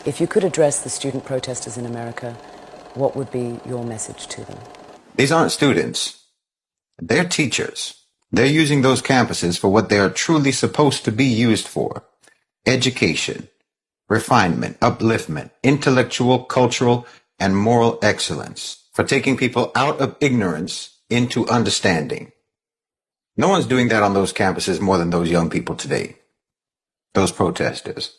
If you could address the student protesters in America, what would be your message to them? These aren't students. They're teachers. They're using those campuses for what they are truly supposed to be used for. Education, refinement, upliftment, intellectual, cultural, and moral excellence. For taking people out of ignorance into understanding. No one's doing that on those campuses more than those young people today. Those protesters.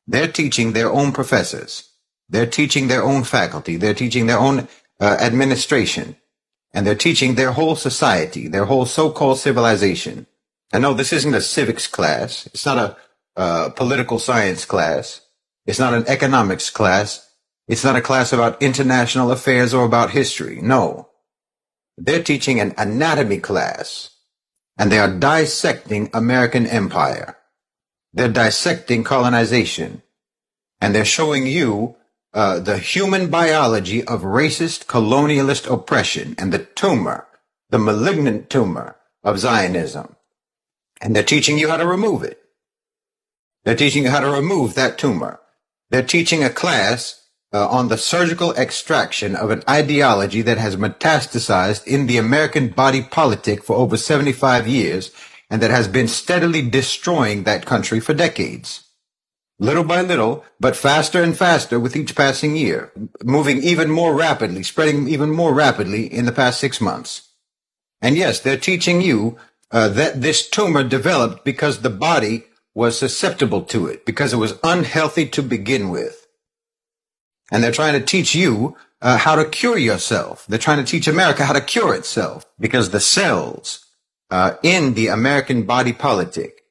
They're teaching their own professors. They're teaching their own faculty. They're teaching their own administration. And they're teaching their whole society, their whole so-called civilization. And no, this isn't a civics class. It's not a political science class. It's not an economics class. It's not a class about international affairs or about history. No. They're teaching an anatomy class. And they are dissecting American empire. They're dissecting colonization. And they're showing you the human biology of racist colonialist oppression and the tumor, the malignant tumor of Zionism. And they're teaching you how to remove it. They're teaching you how to remove that tumor. They're teaching a class on the surgical extraction of an ideology that has metastasized in the American body politic for over 75 years and that has been steadily destroying that country for decades. Little by little, but faster and faster with each passing year, moving even more rapidly, spreading even more rapidly in the past 6 months. And yes, they're teaching you that this tumor developed because the body was susceptible to it, because it was unhealthy to begin with. And they're trying to teach you how to cure yourself. They're trying to teach America how to cure itself, because the cells in the American body politic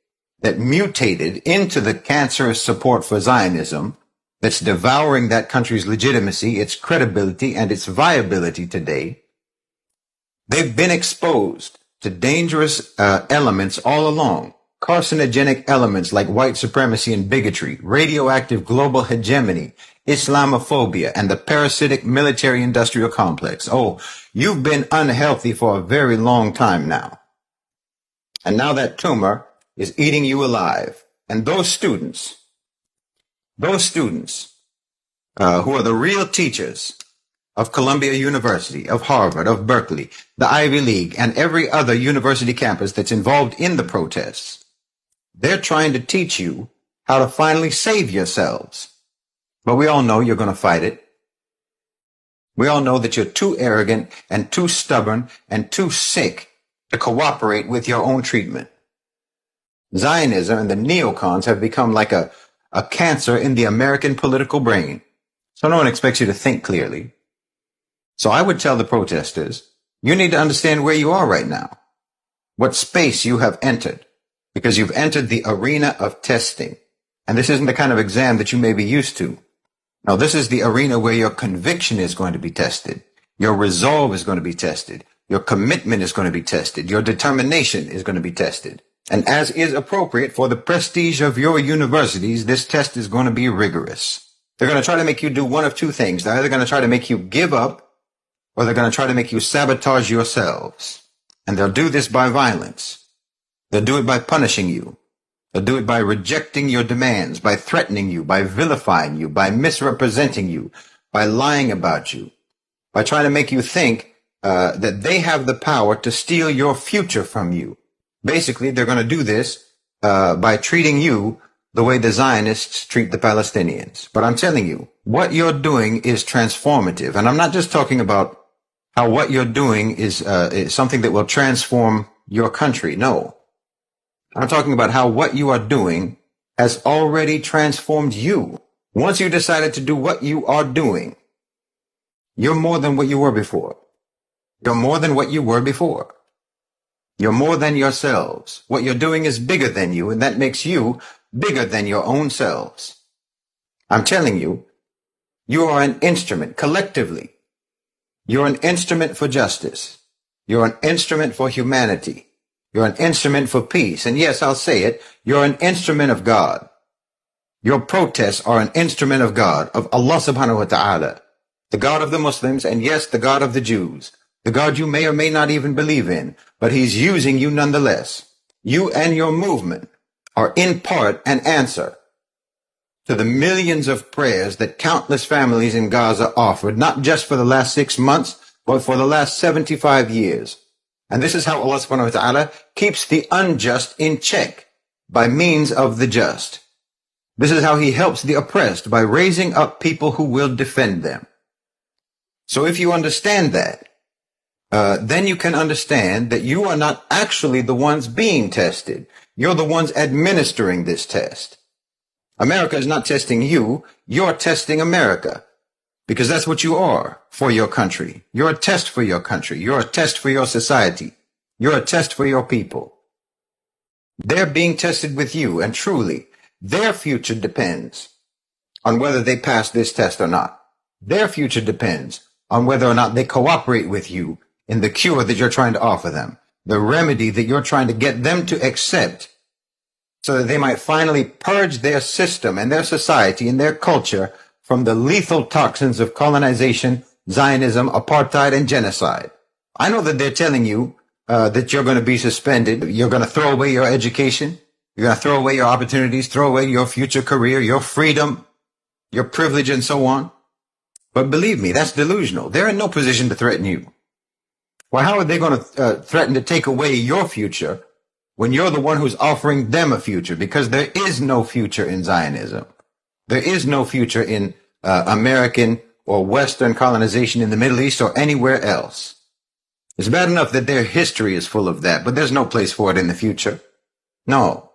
that mutated into the cancerous support for Zionism that's devouring that country's legitimacy, its credibility, and its viability today, they've been exposed to dangerous elements all along. Carcinogenic elements like white supremacy and bigotry, radioactive global hegemony, Islamophobia, and the parasitic military-industrial complex. Oh, you've been unhealthy for a very long time now. And now that tumor is eating you alive. And those students who are the real teachers of Columbia University, of Harvard, of Berkeley, the Ivy League, and every other university campus that's involved in the protests, they're trying to teach you how to finally save yourselves. But we all know you're going to fight it. We all know that you're too arrogant and too stubborn and too sick to cooperate with your own treatment. Zionism and the neocons have become like a cancer in the American political brain. So no one expects you to think clearly. So I would tell the protesters, you need to understand where you are right now, what space you have entered, because you've entered the arena of testing. And this isn't the kind of exam that you may be used to. No, this is the arena where your conviction is going to be tested. Your resolve is going to be tested. Your commitment is going to be tested. Your determination is going to be tested. And as is appropriate for the prestige of your universities, this test is going to be rigorous. They're going to try to make you do one of two things. They're either going to try to make you give up, or they're going to try to make you sabotage yourselves. And they'll do this by violence. They'll do it by punishing you. They'll do it by rejecting your demands, by threatening you, by vilifying you, by misrepresenting you, by lying about you, by trying to make you think that they have the power to steal your future from you. Basically, they're going to do this by treating you the way the Zionists treat the Palestinians. But I'm telling you, what you're doing is transformative. And I'm not just talking about how what you're doing is something that will transform your country. No. I'm talking about how what you are doing has already transformed you. Once you decided to do what you are doing, you're more than what you were before. You're more than what you were before. You're more than yourselves. What you're doing is bigger than you, and that makes you bigger than your own selves. I'm telling you, you are an instrument collectively. You're an instrument for justice. You're an instrument for humanity. You're an instrument for peace. And yes, I'll say it, you're an instrument of God. Your protests are an instrument of God, of Allah subhanahu wa ta'ala, the God of the Muslims, and yes, the God of the Jews, the God you may or may not even believe in, but he's using you nonetheless. You and your movement are in part an answer to the millions of prayers that countless families in Gaza offered, not just for the last 6 months, but for the last 75 years. And this is how Allah subhanahu wa ta'ala keeps the unjust in check by means of the just. This is how he helps the oppressed by raising up people who will defend them. So if you understand that, then you can understand that you are not actually the ones being tested. You're the ones administering this test. America is not testing you. You're testing America. Because that's what you are for your country. You're a test for your country. You're a test for your society. You're a test for your people. They're being tested with you, and truly, their future depends on whether they pass this test or not. Their future depends on whether or not they cooperate with you in the cure that you're trying to offer them, the remedy that you're trying to get them to accept so that they might finally purge their system and their society and their culture from the lethal toxins of colonization, Zionism, apartheid, and genocide. I know that they're telling you that you're going to be suspended. You're going to throw away your education. You're going to throw away your opportunities, throw away your future career, your freedom, your privilege, and so on. But believe me, that's delusional. They're in no position to threaten you. Well, how are they going to threaten to take away your future when you're the one who's offering them a future? Because there is no future in Zionism. There is no future in American or Western colonization in the Middle East or anywhere else. It's bad enough that their history is full of that, but there's no place for it in the future. No.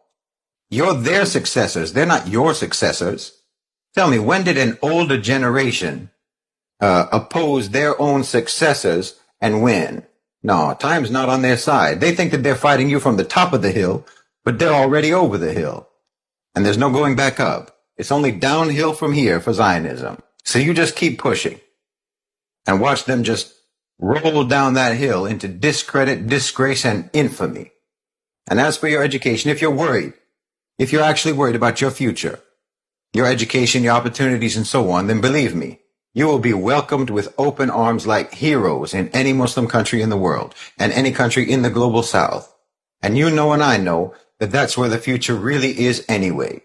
You're their successors. They're not your successors. Tell me, when did an older generation oppose their own successors and win? No, time's not on their side. They think that they're fighting you from the top of the hill, but they're already over the hill. And there's no going back up. It's only downhill from here for Zionism. So you just keep pushing and watch them just roll down that hill into discredit, disgrace, and infamy. And as for your education, if you're worried, if you're actually worried about your future, your education, your opportunities, and so on, then believe me, you will be welcomed with open arms like heroes in any Muslim country in the world and any country in the global south. And you know and I know that that's where the future really is anyway.